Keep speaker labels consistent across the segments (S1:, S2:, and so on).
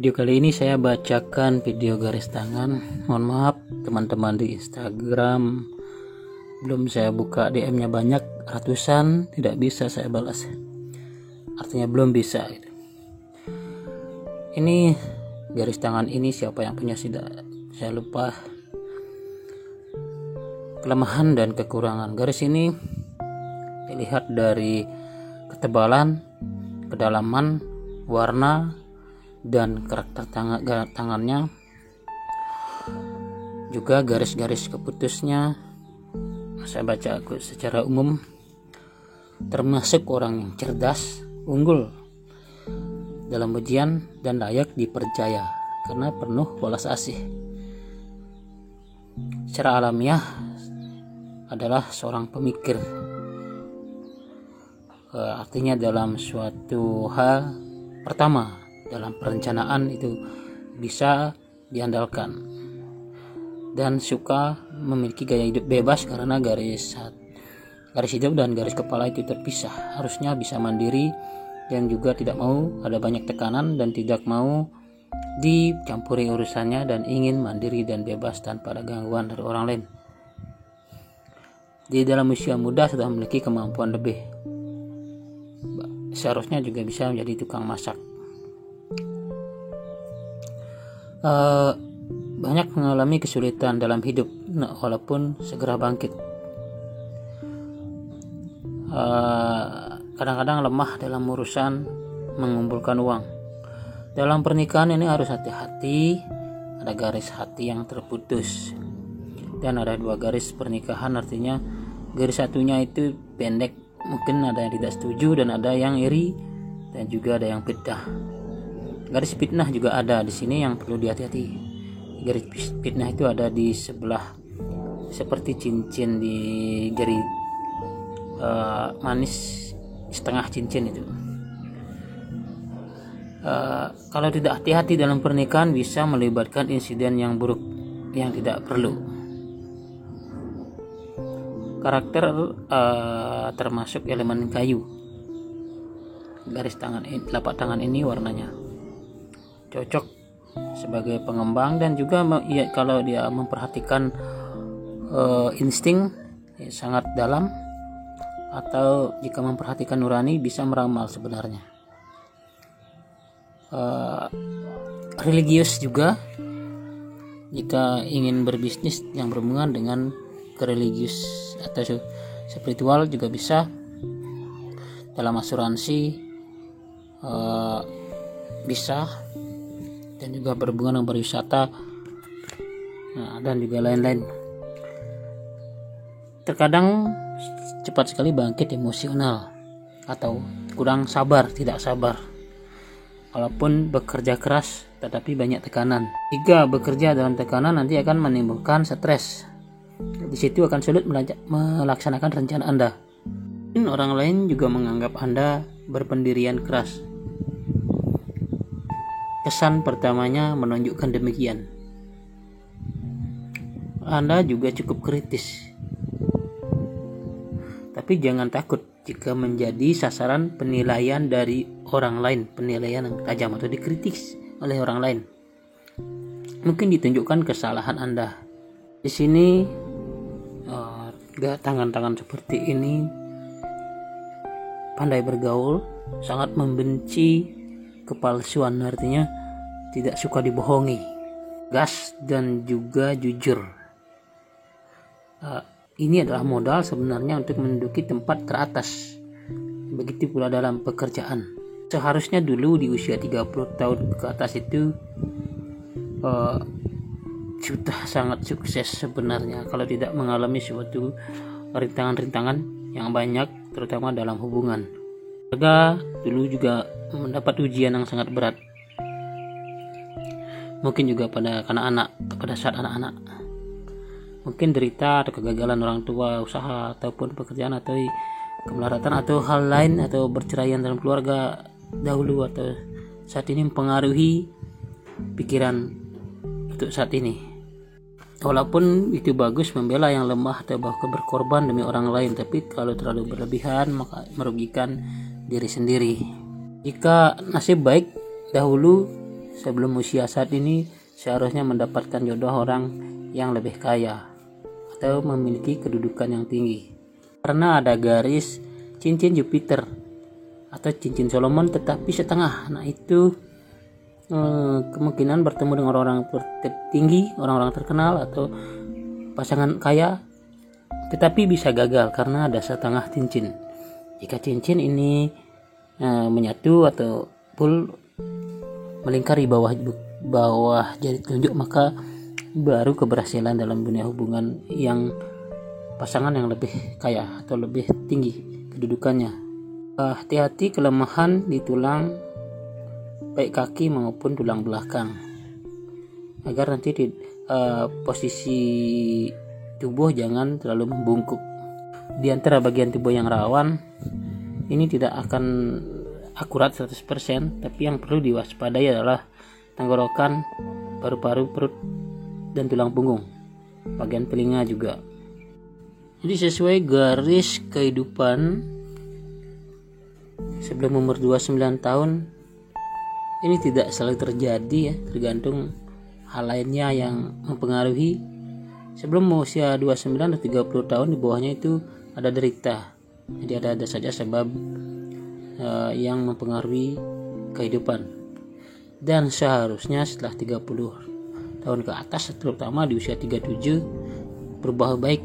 S1: Video kali ini saya bacakan video garis tangan. Mohon maaf teman-teman di Instagram, belum saya buka DM-nya banyak, ratusan, tidak bisa saya balas. Artinya belum bisa. Ini garis tangan ini siapa yang punya saya lupa. Kelemahan dan kekurangan garis ini dilihat dari ketebalan, kedalaman, warna, dan karakter tangannya, juga garis-garis keputusnya. Saya baca secara umum, termasuk orang yang cerdas, unggul dalam ujian, dan layak dipercaya karena penuh welas asih. Secara alamiah adalah seorang pemikir, artinya dalam suatu hal pertama dalam perencanaan itu bisa diandalkan, dan suka memiliki gaya hidup bebas karena garis hidup dan garis kepala itu terpisah. Harusnya bisa mandiri dan juga tidak mau ada banyak tekanan dan tidak mau dicampuri urusannya, dan ingin mandiri dan bebas tanpa ada gangguan dari orang lain. Di dalam usia muda sudah memiliki kemampuan lebih, seharusnya juga bisa menjadi tukang masak. Banyak mengalami kesulitan dalam hidup, walaupun segera bangkit. Kadang-kadang lemah dalam urusan mengumpulkan uang. Dalam pernikahan ini harus hati-hati, ada garis hati yang terputus, dan ada dua garis pernikahan, artinya garis satunya itu pendek, mungkin ada yang tidak setuju, dan ada yang iri, dan juga ada yang fitnah. Garis fitnah juga ada di sini yang perlu dihati-hati. Garis fitnah itu ada di sebelah, seperti cincin di jari manis setengah cincin itu. Kalau tidak hati-hati dalam pernikahan bisa melibatkan insiden yang buruk yang tidak perlu. Karakter termasuk elemen kayu. Garis tangan, telapak tangan ini warnanya cocok sebagai pengembang, dan juga kalau dia memperhatikan insting sangat dalam, atau jika memperhatikan nurani bisa meramal sebenarnya. Religius juga, jika ingin berbisnis yang berhubungan dengan religius atau spiritual juga bisa. Dalam asuransi bisa, dan juga berhubungan dengan pariwisata, dan juga lain-lain. Terkadang cepat sekali bangkit emosional atau kurang sabar, tidak sabar. Walaupun bekerja keras tetapi banyak tekanan. Jika bekerja dalam tekanan nanti akan menimbulkan stres. Di situ akan sulit melaksanakan rencana Anda. Orang lain juga menganggap Anda berpendirian keras. Kesan pertamanya menunjukkan demikian. Anda juga cukup kritis. Tapi jangan takut jika menjadi sasaran penilaian dari orang lain, penilaian yang tajam atau dikritik oleh orang lain. Mungkin ditunjukkan kesalahan Anda. Di sini tangan-tangan seperti ini pandai bergaul, sangat membenci kepalsuan, artinya tidak suka dibohongi, gas dan juga jujur. Ini adalah modal sebenarnya untuk menduduki tempat teratas. Begitu pula dalam pekerjaan. Seharusnya dulu di usia 30 tahun ke atas itu sudah sangat sukses sebenarnya, kalau tidak mengalami suatu rintangan-rintangan yang banyak, terutama dalam hubungan. Keluarga dulu juga mendapat ujian yang sangat berat. Mungkin juga pada saat anak-anak. Mungkin derita atau kegagalan orang tua, usaha ataupun pekerjaan, atau kemelaratan atau hal lain, atau perceraian dalam keluarga dahulu atau saat ini mempengaruhi pikiran untuk saat ini. Walaupun itu bagus membela yang lemah atau bahkan berkorban demi orang lain, tapi kalau terlalu berlebihan maka merugikan diri sendiri. Jika nasib baik dahulu sebelum usia saat ini seharusnya mendapatkan jodoh orang yang lebih kaya atau memiliki kedudukan yang tinggi. Karena ada garis cincin Jupiter atau cincin Solomon tetapi setengah. Nah itu kemungkinan bertemu dengan orang-orang tertinggi, orang-orang terkenal atau pasangan kaya, tetapi bisa gagal karena ada setengah cincin. Jika cincin ini menyatu atau full melingkari bawah jari telunjuk, maka baru keberhasilan dalam dunia hubungan yang pasangan yang lebih kaya atau lebih tinggi kedudukannya. Hati-hati kelemahan di tulang baik kaki maupun tulang belakang, agar nanti posisi tubuh jangan terlalu membungkuk. Di antara bagian tubuh yang rawan ini tidak akan akurat 100%, tapi yang perlu diwaspadai adalah tenggorokan, paru-paru, perut, dan tulang punggung, bagian telinga juga. Jadi sesuai garis kehidupan sebelum umur 29 tahun ini tidak selalu terjadi ya, tergantung hal lainnya yang mempengaruhi. Sebelum usia 29 atau 30 tahun di bawahnya itu ada derita. Jadi ada saja sebab yang mempengaruhi kehidupan. Dan seharusnya setelah 30 tahun ke atas, terutama di usia 37, berubah baik.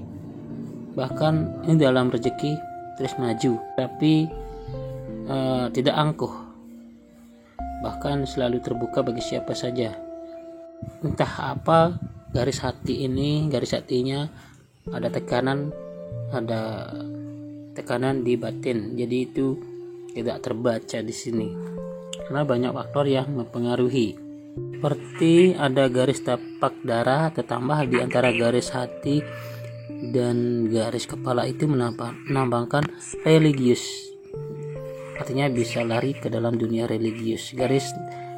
S1: Bahkan ini dalam rezeki terus maju, tapi tidak angkuh. Bahkan selalu terbuka bagi siapa saja. Entah apa garis hati ini, garis hatinya ada tekanan di batin. Jadi itu tidak terbaca di sini karena banyak faktor yang mempengaruhi. Seperti ada garis tapak darah tertambah di antara garis hati dan garis kepala, itu menambahkan religius. Artinya bisa lari ke dalam dunia religius. Garis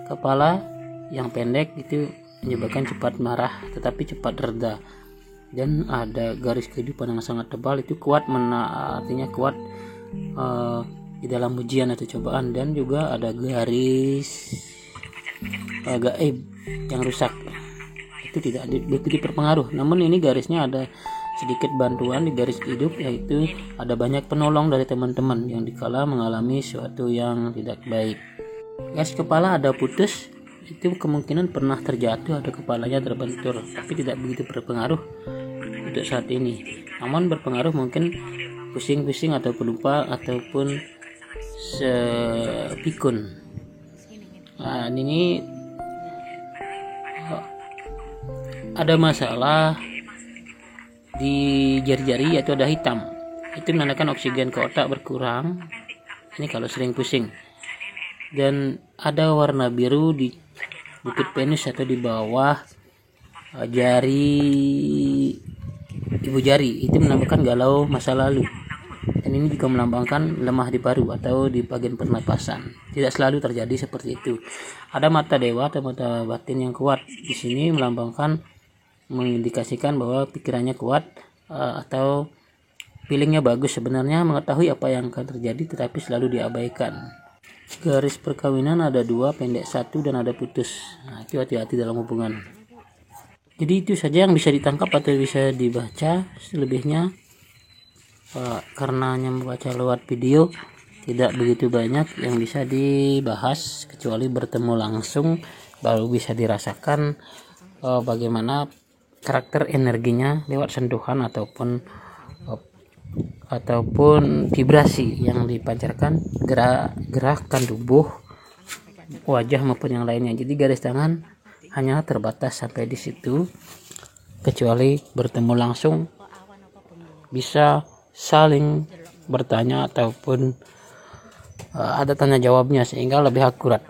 S1: kepala yang pendek itu menyebabkan cepat marah tetapi cepat reda. Dan ada garis kehidupan yang sangat tebal, itu kuat artinya kuat di dalam ujian atau cobaan. Dan juga ada garis gaib yang rusak, itu tidak begitu berpengaruh. Namun ini garisnya ada sedikit bantuan di garis hidup, yaitu ada banyak penolong dari teman-teman yang dikala mengalami sesuatu yang tidak baik. Garis kepala ada putus, itu kemungkinan pernah terjatuh atau kepalanya terbentur, tapi tidak begitu berpengaruh untuk saat ini. Namun berpengaruh mungkin pusing-pusing atau pelupa ataupun sepikun. Nah, ini ada masalah di jari-jari, yaitu ada hitam. Itu menandakan oksigen ke otak berkurang. Ini kalau sering pusing. Dan ada warna biru di bukit penis atau di bawah jari ibu jari. Itu menambahkan galau masa lalu. Dan ini juga melambangkan lemah di paru atau di bagian pernapasan. Tidak selalu terjadi seperti itu. Ada mata dewa atau mata batin yang kuat. Di sini mengindikasikan bahwa pikirannya kuat atau feelingnya bagus, sebenarnya mengetahui apa yang akan terjadi tetapi selalu diabaikan. Garis perkawinan ada 2, pendek 1, dan ada putus. Nah, itu hati-hati dalam hubungan. Jadi itu saja yang bisa ditangkap atau bisa dibaca. Selebihnya karena hanya membaca lewat video tidak begitu banyak yang bisa dibahas, kecuali bertemu langsung baru bisa dirasakan bagaimana karakter energinya lewat sentuhan ataupun vibrasi yang dipancarkan, gerakan tubuh, wajah maupun yang lainnya. Jadi garis tangan hanya terbatas sampai di situ, kecuali bertemu langsung bisa saling bertanya ataupun ada tanya jawabnya sehingga lebih akurat.